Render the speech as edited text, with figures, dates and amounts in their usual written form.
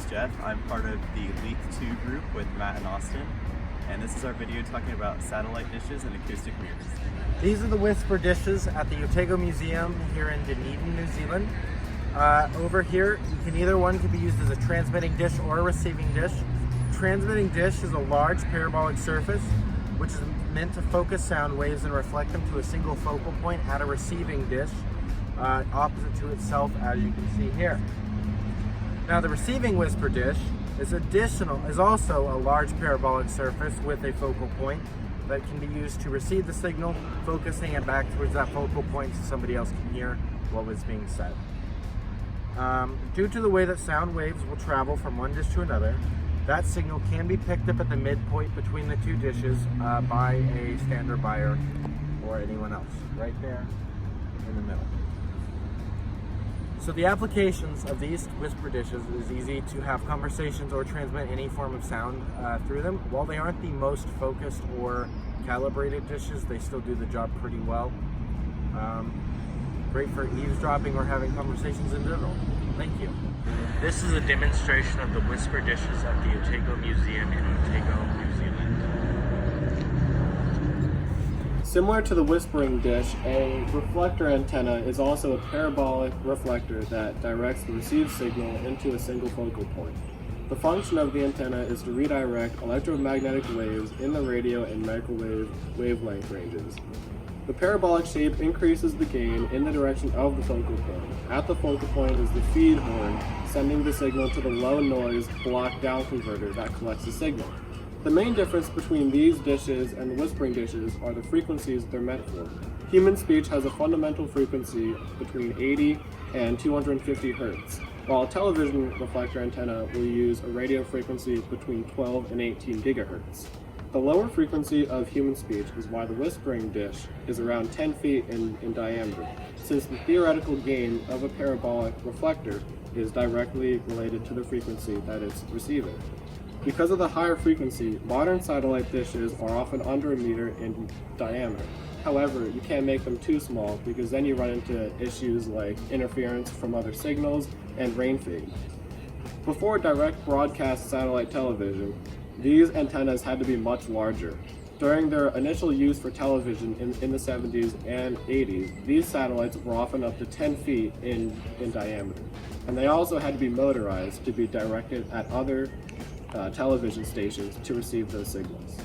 Jeff. I'm part of the Leak 2 group with Matt and Austin, and this is our video talking about satellite dishes and acoustic mirrors. These are the Whisper dishes at the Otago Museum here in Dunedin, New Zealand. Over here, one can be used as a transmitting dish or a receiving dish. Transmitting dish is a large parabolic surface which is meant to focus sound waves and reflect them to a single focal point at a receiving dish opposite to itself, as you can see here. Now the receiving Whisper dish is also a large parabolic surface with a focal point that can be used to receive the signal, focusing it back towards that focal point so somebody else can hear what was being said. Due to the way that sound waves will travel from one dish to another, that signal can be picked up at the midpoint between the two dishes by a standard buyer or anyone else, right there in the middle. So the applications of these Whisper dishes is easy to have conversations or transmit any form of sound through them. While they aren't the most focused or calibrated dishes, they still do the job pretty well. Great for eavesdropping or having conversations in general. Thank you. This is a demonstration of the Whisper dishes at the Otago Museum in Otago, New Zealand. Similar to the whispering dish, a reflector antenna is also a parabolic reflector that directs the received signal into a single focal point. The function of the antenna is to redirect electromagnetic waves in the radio and microwave wavelength ranges. The parabolic shape increases the gain in the direction of the focal point. At the focal point is the feed horn, sending the signal to the low noise block down converter that collects the signal. The main difference between these dishes and the whispering dishes are the frequencies they're meant for. Human speech has a fundamental frequency between 80 and 250 Hz, while a television reflector antenna will use a radio frequency between 12 and 18 GHz. The lower frequency of human speech is why the whispering dish is around 10 feet in diameter, since the theoretical gain of a parabolic reflector is directly related to the frequency that it's receiving. Because of the higher frequency, modern satellite dishes are often under a meter in diameter. However, you can't make them too small because then you run into issues like interference from other signals and rain fade. Before direct broadcast satellite television, these antennas had to be much larger. During their initial use for television in the 70s and 80s, these satellites were often up to 10 feet in diameter. And they also had to be motorized to be directed at other television stations to receive those signals.